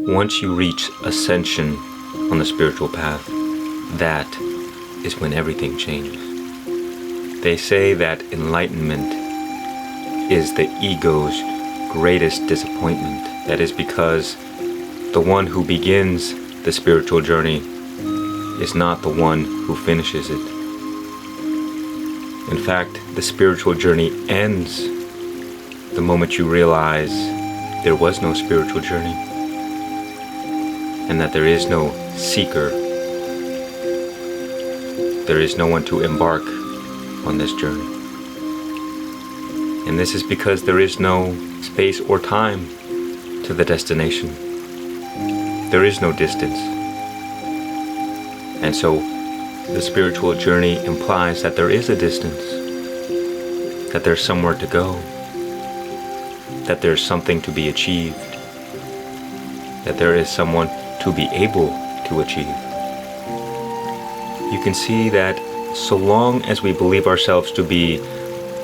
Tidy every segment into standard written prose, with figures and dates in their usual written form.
Once you reach ascension on the spiritual path, that is when everything changes. They say that enlightenment is the ego's greatest disappointment. That is because the one who begins the spiritual journey is not the one who finishes it. In fact, the spiritual journey ends the moment you realize there was no spiritual journey and that there is no seeker. There is no one to embark on this journey. And this is because there is no space or time to the destination. There is no distance. And so the spiritual journey implies that there is a distance, that there's somewhere to go, that there's something to be achieved, that there is someone to be able to achieve. You can see that so long as we believe ourselves to be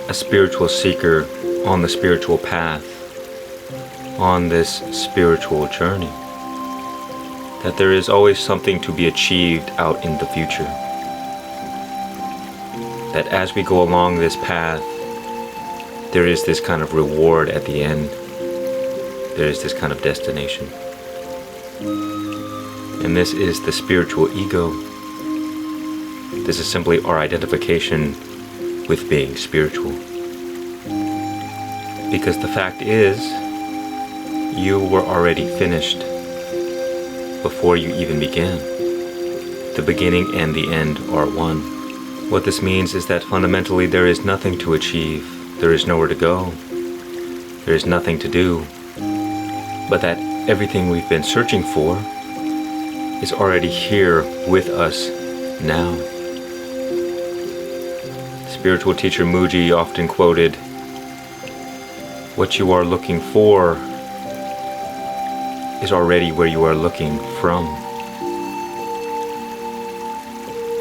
a spiritual seeker on the spiritual path, on this spiritual journey, that there is always something to be achieved out in the future. That as we go along this path, there is this kind of reward at the end. There is this kind of destination. And this is the spiritual ego. This is simply our identification with being spiritual. Because the fact is, you were already finished before you even began. The beginning and the end are one. What this means is that fundamentally there is nothing to achieve. There is nowhere to go. There is nothing to do. But that everything we've been searching for is already here with us now. Spiritual teacher Muji often quoted, "What you are looking for is already where you are looking from."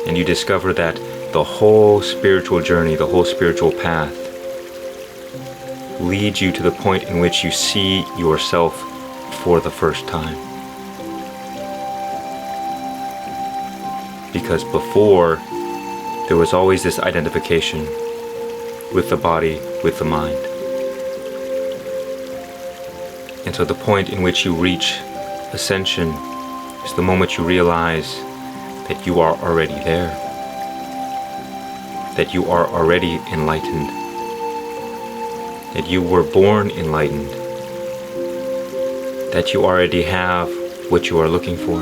And you discover that the whole spiritual journey, the whole spiritual path, leads you to the point in which you see yourself for the first time. Because before, there was always this identification with the body, with the mind. And so the point in which you reach ascension is the moment you realize that you are already there, that you are already enlightened, that you were born enlightened, that you already have what you are looking for,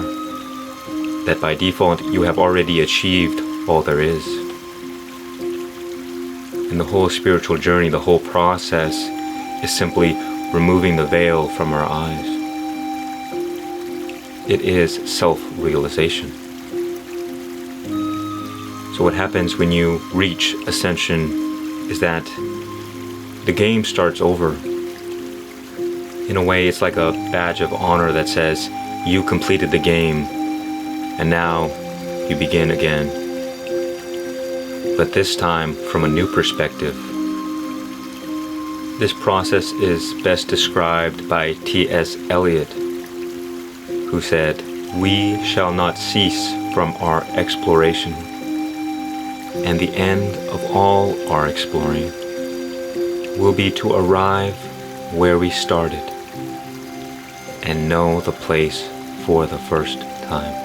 that by default you have already achieved all there is. And the whole spiritual journey, the whole process is simply removing the veil from our eyes. It is self-realization. So what happens when you reach ascension is that the game starts over. In a way, it's like a badge of honor that says, you completed the game, and now you begin again. But this time from a new perspective. This process is best described by T.S. Eliot, who said, "We shall not cease from our exploration, and the end of all our exploring will be to arrive where we started and know the place for the first time."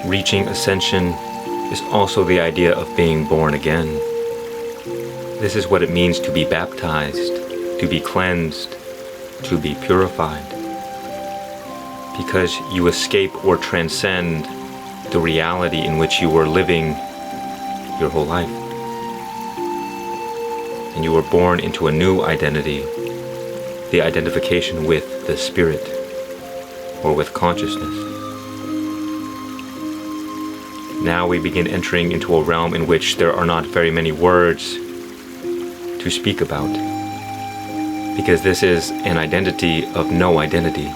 Reaching ascension is also the idea of being born again. This is what it means to be baptized, to be cleansed, to be purified. Because you escape or transcend the reality in which you were living your whole life. And you were born into a new identity, the identification with the spirit, or with consciousness. Now we begin entering into a realm in which there are not very many words to speak about, because this is an identity of no identity.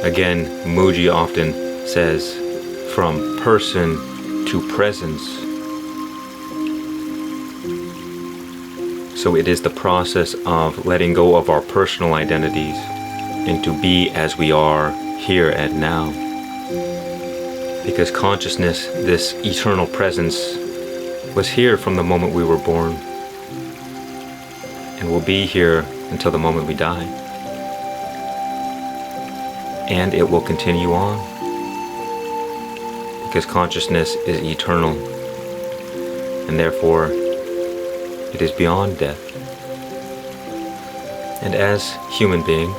Again, Muji often says, from person to presence. So it is the process of letting go of our personal identities and to be as we are here and now. Because consciousness, this eternal presence, was here from the moment we were born and will be here until the moment we die. And it will continue on because consciousness is eternal and therefore it is beyond death. And as human beings,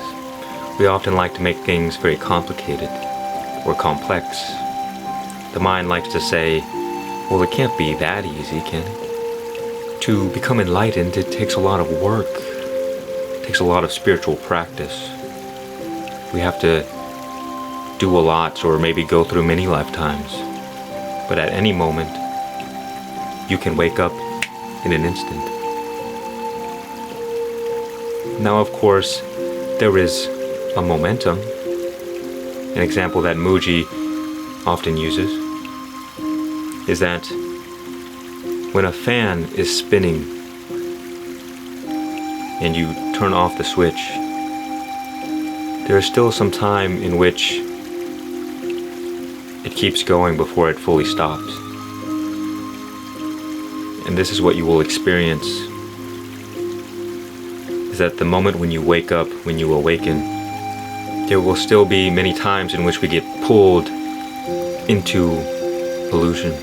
we often like to make things very complicated or complex. The mind likes to say, well, it can't be that easy, can it? To become enlightened, it takes a lot of work. It takes a lot of spiritual practice. We have to do a lot or maybe go through many lifetimes. But at any moment, you can wake up in an instant. Now, of course, there is a momentum. An example that Muji often uses is that when a fan is spinning and you turn off the switch, there is still some time in which it keeps going before it fully stops. And this is what you will experience, is that the moment when you wake up, when you awaken, there will still be many times in which we get pulled into illusion.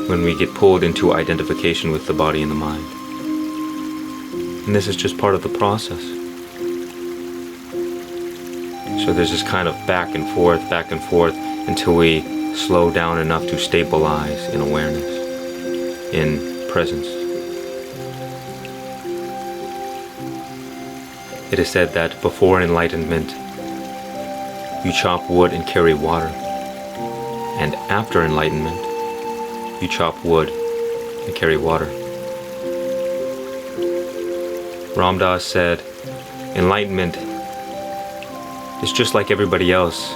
When we get pulled into identification with the body and the mind. And this is just part of the process. So there's this kind of back and forth, until we slow down enough to stabilize in awareness, in presence. It is said that before enlightenment, you chop wood and carry water. And after enlightenment, you chop wood and carry water. Ram Dass said, enlightenment is just like everybody else,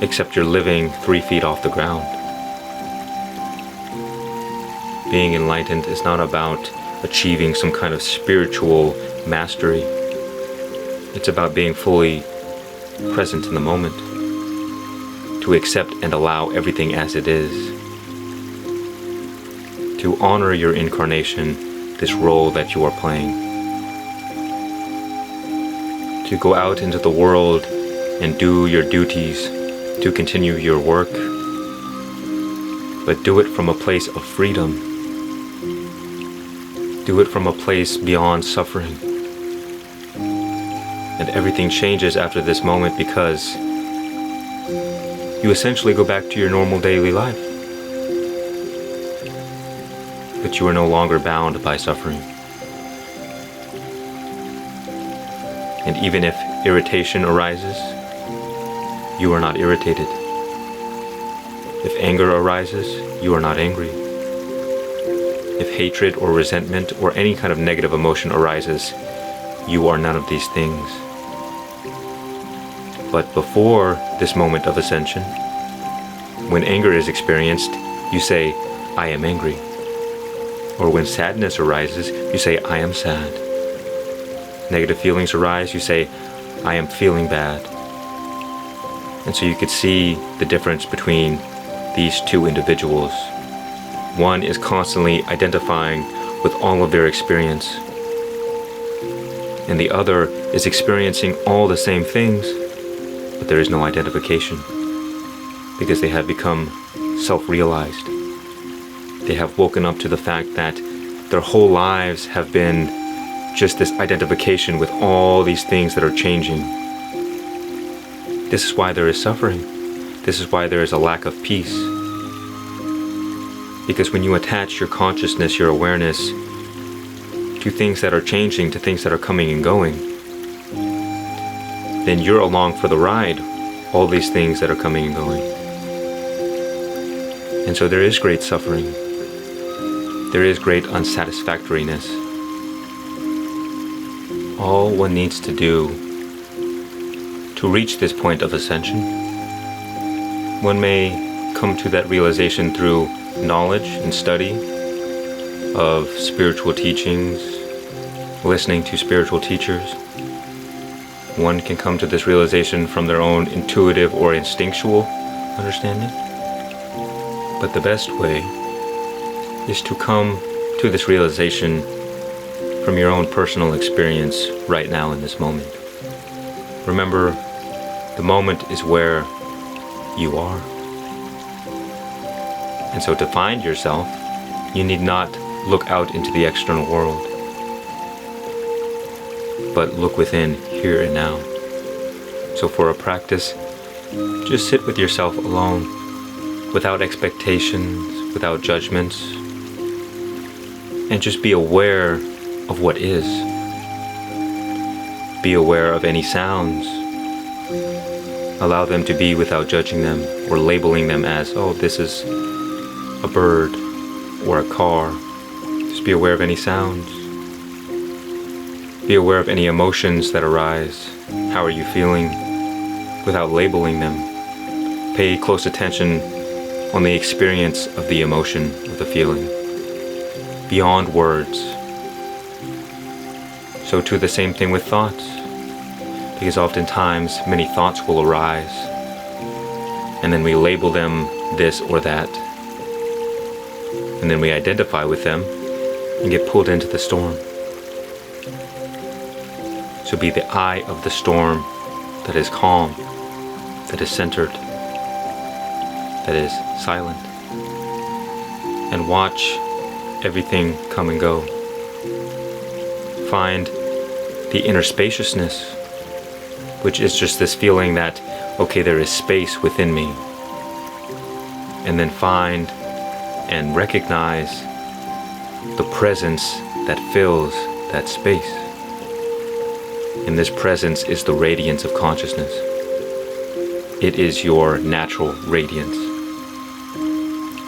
except you're living 3 feet off the ground. Being enlightened is not about achieving some kind of spiritual mastery. It's about being fully present in the moment, to accept and allow everything as it is, to honor your incarnation, this role that you are playing, to go out into the world and do your duties, to continue your work, but do it from a place of freedom. Do it from a place beyond suffering. And everything changes after this moment because you essentially go back to your normal daily life. But you are no longer bound by suffering. And even if irritation arises, you are not irritated. If anger arises, you are not angry. If hatred or resentment or any kind of negative emotion arises, you are none of these things. But before this moment of ascension, when anger is experienced, you say, I am angry. Or when sadness arises, you say, I am sad. Negative feelings arise, you say, I am feeling bad. And so you could see the difference between these two individuals. One is constantly identifying with all of their experience, and the other is experiencing all the same things, but there is no identification because they have become self-realized. They have woken up to the fact that their whole lives have been just this identification with all these things that are changing. This is why there is suffering. This is why there is a lack of peace. Because when you attach your consciousness, your awareness, to things that are changing, to things that are coming and going, then you're along for the ride, all these things that are coming and going. And so there is great suffering. There is great unsatisfactoriness. All one needs to do to reach this point of ascension, one may come to that realization through knowledge and study of spiritual teachings, listening to spiritual teachers, One can come to this realization from their own intuitive or instinctual understanding. But the best way is to come to this realization from your own personal experience right now in this moment. Remember, the moment is where you are. And so to find yourself, you need not look out into the external world, but look within, here and now. So for a practice, just sit with yourself alone, without expectations, without judgments, and just be aware of what is. Be aware of any sounds. Allow them to be without judging them or labeling them as, oh, this is a bird or a car. Just be aware of any sounds. Be aware of any emotions that arise. How are you feeling? Without labeling them. Pay close attention on the experience of the emotion, of the feeling, beyond words. So too the same thing with thoughts, because oftentimes many thoughts will arise, and then we label them this or that, and then we identify with them and get pulled into the storm. So be the eye of the storm that is calm, that is centered, that is silent, and watch everything come and go. Find the inner spaciousness, which is just this feeling that, okay, there is space within me. And then find and recognize the presence that fills that space. And this presence is the radiance of consciousness. It is your natural radiance.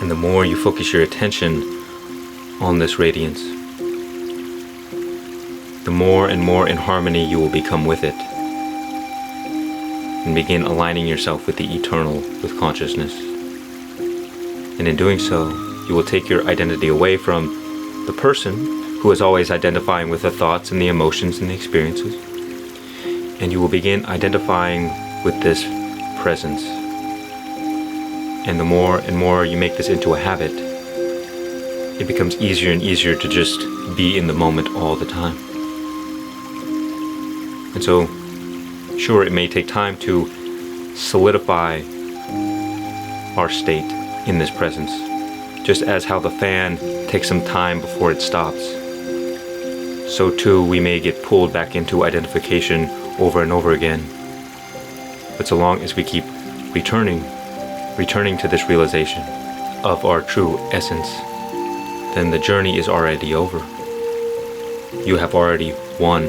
And the more you focus your attention on this radiance, the more and more in harmony you will become with it, and begin aligning yourself with the eternal, with consciousness. And in doing so, you will take your identity away from the person who is always identifying with the thoughts and the emotions and the experiences, and you will begin identifying with this presence. And the more and more you make this into a habit, it becomes easier and easier to just be in the moment all the time. And so, sure, it may take time to solidify our state in this presence, just as how the fan takes some time before it stops. So too, we may get pulled back into identification over and over again. But so long as we keep returning to this realization of our true essence, then the journey is already over. You have already won.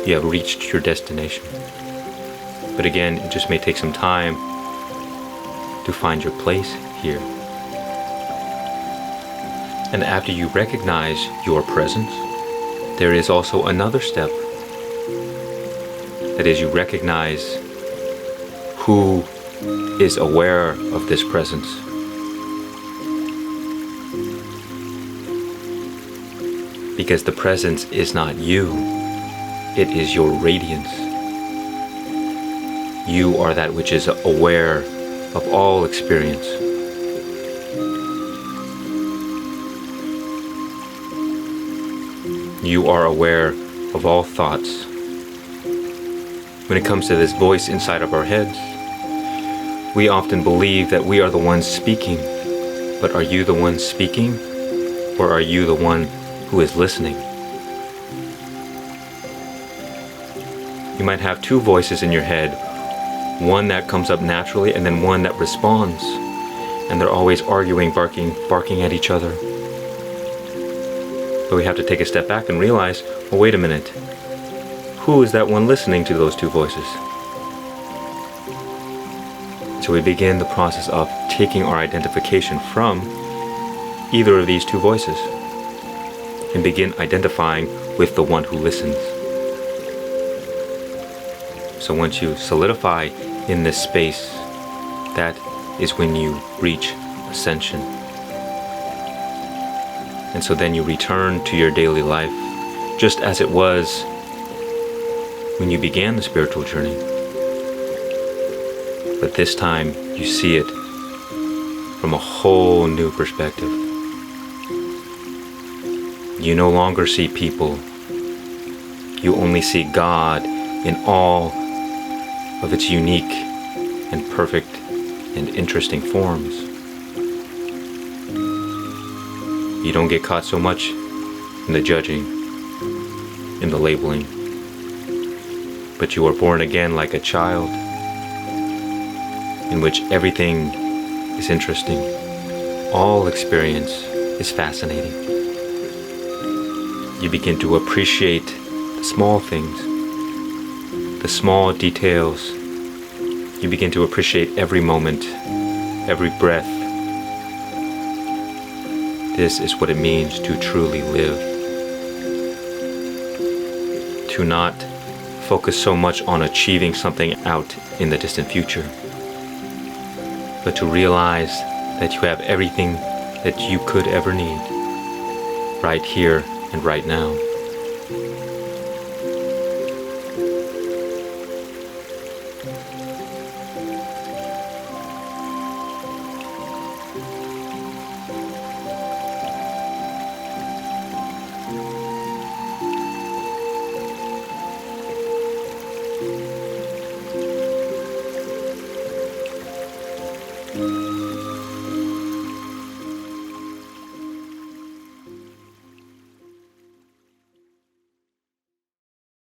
You have reached your destination. But again, it just may take some time to find your place here. And after you recognize your presence, there is also another step. That is, you recognize who is aware of this presence. Because the presence is not you, it is your radiance. You are that which is aware of all experience. You are aware of all thoughts. When it comes to this voice inside of our heads, we often believe that we are the ones speaking. But are you the one speaking? Or are you the one who is listening? You might have two voices in your head, one that comes up naturally and then one that responds. And they're always arguing, barking at each other. But we have to take a step back and realize, well, wait a minute. Who is that one listening to those two voices? So we begin the process of taking our identification from either of these two voices and begin identifying with the one who listens. So once you solidify in this space, that is when you reach ascension. And so then you return to your daily life just as it was when you began the spiritual journey. But this time you see it from a whole new perspective. You no longer see people. You only see God in all of its unique and perfect and interesting forms. You don't get caught so much in the judging, in the labeling, but you are born again like a child, in which everything is interesting. All experience is fascinating. You begin to appreciate the small things, the small details. You begin to appreciate every moment, every breath. This is what it means to truly live. To not focus so much on achieving something out in the distant future, but to realize that you have everything that you could ever need, right here and right now.